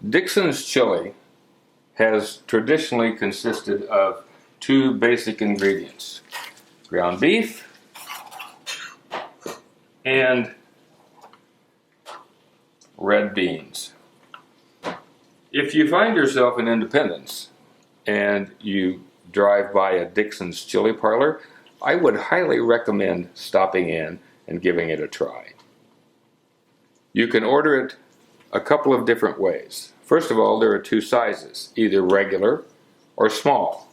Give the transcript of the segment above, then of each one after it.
Dixon's chili has traditionally consisted of two basic ingredients: ground beef and red beans. If you find yourself in Independence and you drive by a Dixon's chili parlor, I would highly recommend stopping in and giving it a try. You can order it a couple of different ways. First of all, there are two sizes, either regular or small.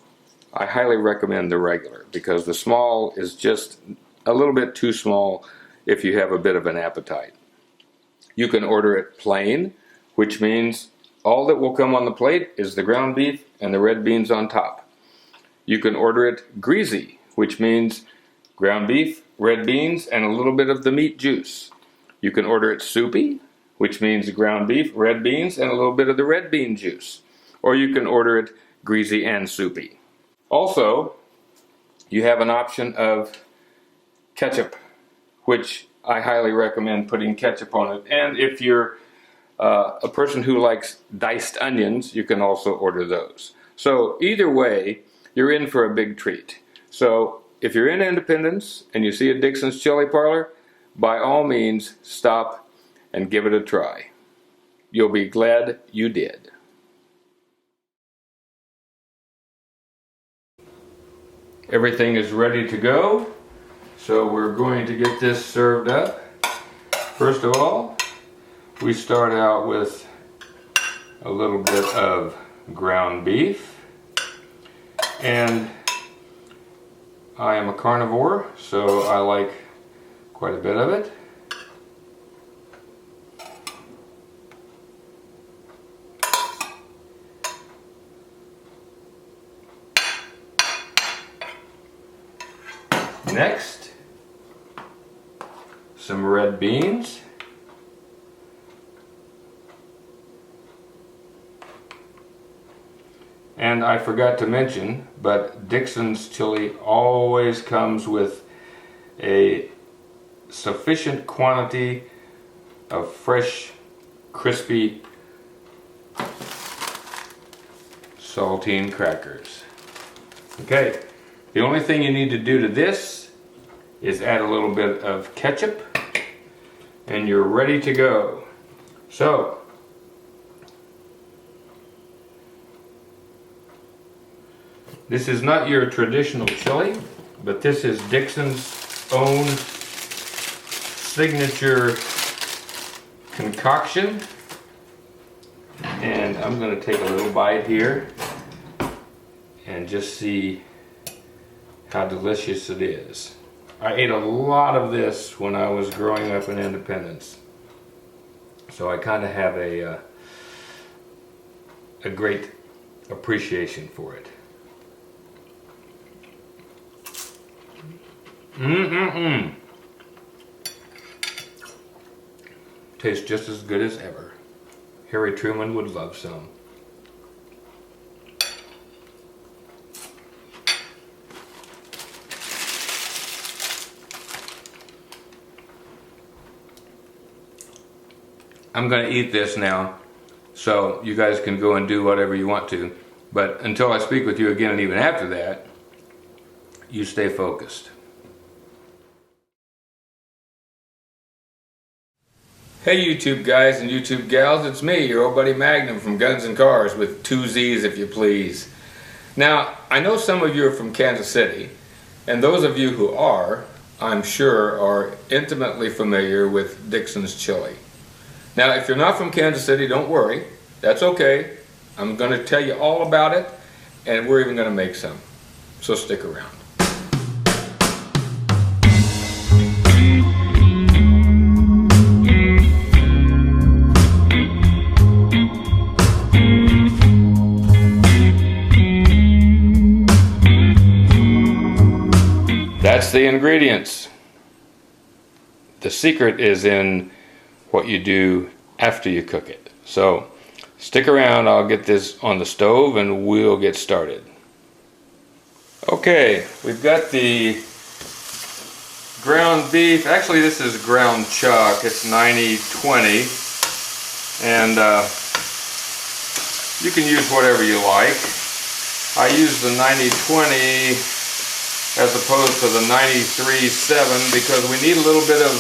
I highly recommend the regular because the small is just a little bit too small if you have a bit of an appetite. You can order it plain, which means all that will come on the plate is the ground beef and the red beans on top. You can order it greasy, which means ground beef, red beans, and a little bit of the meat juice. You can order it soupy, which means ground beef, red beans, and a little bit of the red bean juice. Or you can order it greasy and soupy. Also, you have an option of ketchup, which I highly recommend putting ketchup on it. And if you're a person who likes diced onions, you can also order those. So either way, you're in for a big treat. So if you're in Independence and you see a Dixon's Chili Parlor, by all means stop and give it a try. You'll be glad you did. Everything is ready to go, so we're going to get this served up. First of all, we start out with a little bit of ground beef, and I am a carnivore, so I like quite a bit of it. Next, some red beans. And I forgot to mention, but Dixon's chili always comes with a sufficient quantity of fresh, crispy saltine crackers. Okay, the only thing you need to do to this is add a little bit of ketchup and you're ready to go. So, this is not your traditional chili, but this is Dixon's own signature concoction. And I'm going to take a little bite here and just see how delicious it is. I ate a lot of this when I was growing up in Independence, so I kind of have a great appreciation for it. Tastes just as good as ever. Harry Truman would love some. I'm going to eat this now, so you guys can go and do whatever you want to. But until I speak with you again, and even after that, you stay focused. Hey YouTube guys and YouTube gals, it's me, your old buddy Magnum from Guns and Cars, with 2 Z's if you please. Now, I know some of you are from Kansas City, and those of you who are, I'm sure, are intimately familiar with Dixon's chili. Now, if you're not from Kansas City, don't worry, that's okay. I'm going to tell you all about it, and we're even going to make some, so stick around. That's the ingredients. The secret is in what you do after you cook it. So stick around, I'll get this on the stove and we'll get started. Okay, we've got the ground beef. Actually, this is ground chuck. It's 90-20. And You can use whatever you like. I use the 90-20 as opposed to the 93-7 because we need a little bit of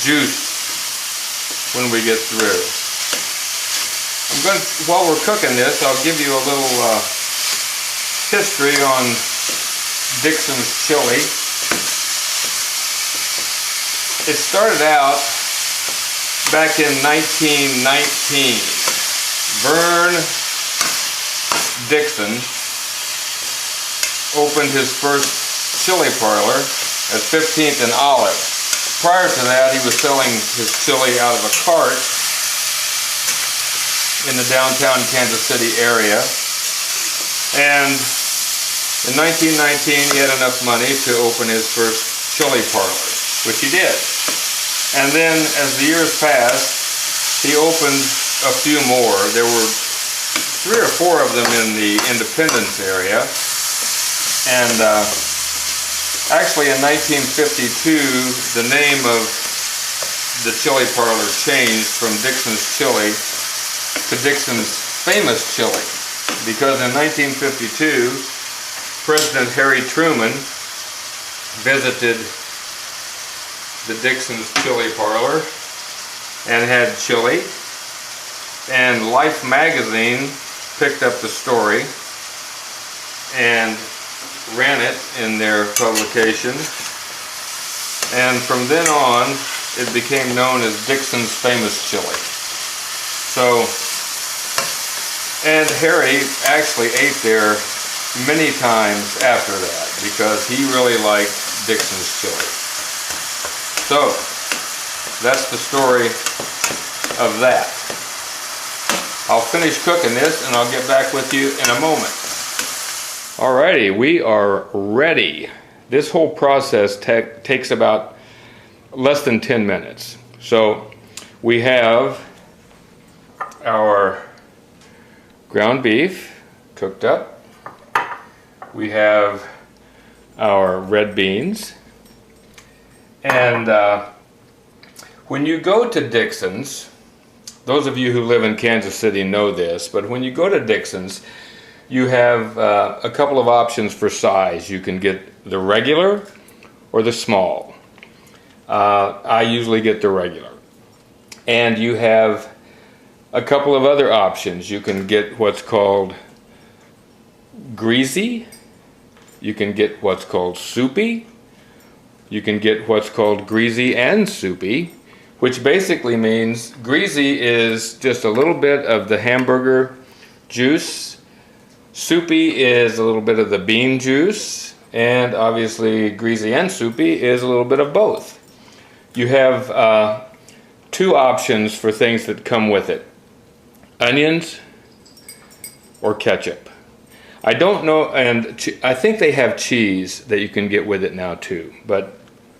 juice when we get through. While we're cooking this, I'll give you a little history on Dixon's chili. It started out back in 1919. Vern Dixon opened his first chili parlor at 15th and Olive. Prior to that, he was selling his chili out of a cart in the downtown Kansas City area. And in 1919, he had enough money to open his first chili parlor, which he did. And then as the years passed, he opened a few more. There were 3 or 4 of them in the Independence area. And actually in 1952, the name of the chili parlor changed from Dixon's Chili to Dixon's Famous Chili. Because in 1952, President Harry Truman visited the Dixon's Chili Parlor and had chili, and Life magazine picked up the story and ran it in their publication, and from then on it became known as Dixon's Famous Chili. So, and Harry actually ate there many times after that because he really liked Dixon's chili. So, that's the story of that. I'll finish cooking this and I'll get back with you in a moment. Alrighty, we are ready. This whole process takes about less than 10 minutes. So, we have our ground beef cooked up. We have our red beans. And when you go to Dixon's, those of you who live in Kansas City know this, but when you go to Dixon's, you have a couple of options for size. You can get the regular or the small. I usually get the regular. And you have a couple of other options. You can get what's called greasy. You can get what's called soupy. You can get what's called greasy and soupy, which basically means greasy is just a little bit of the hamburger juice. Soupy is a little bit of the bean juice. And obviously greasy and soupy is a little bit of both. You have 2 options for things that come with it: onions or ketchup. I don't know, and I think they have cheese that you can get with it now too, but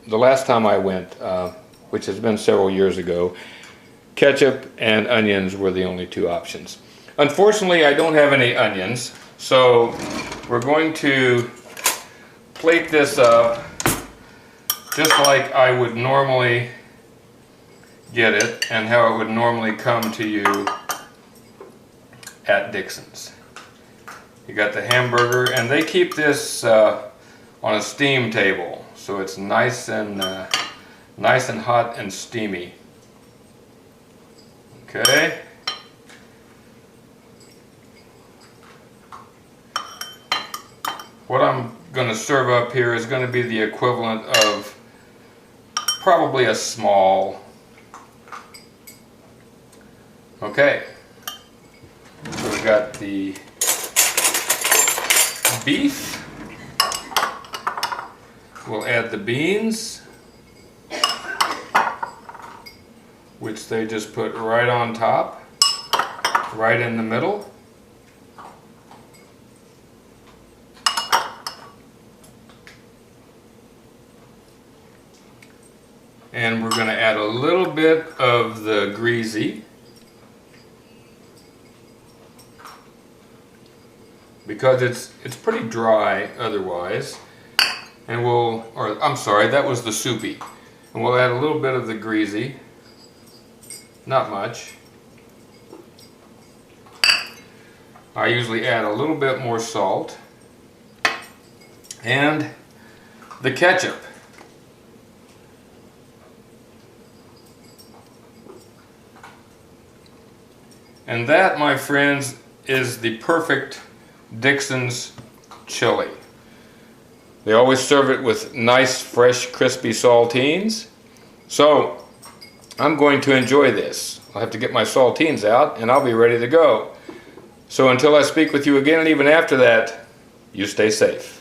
the last time I went, which has been several years ago, ketchup and onions were the only 2 options. Unfortunately, I don't have any onions, so we're going to plate this up just like I would normally get it and how it would normally come to you at Dixon's. You got the hamburger, and they keep this on a steam table, so it's nice and hot and steamy. Okay. What I'm going to serve up here is going to be the equivalent of probably a small. Okay. So we got the beef. We'll add the beans, which they just put right on top, right in the middle. And we're going to add a little bit of the greasy, because it's pretty dry otherwise. And that was the soupy. And we'll add a little bit of the greasy, not much. I usually add a little bit more salt and the ketchup. And that, my friends, is the perfect Dixon's chili. They always serve it with nice, fresh, crispy saltines. So, I'm going to enjoy this. I'll have to get my saltines out and I'll be ready to go. So until I speak with you again, and even after that, you stay safe.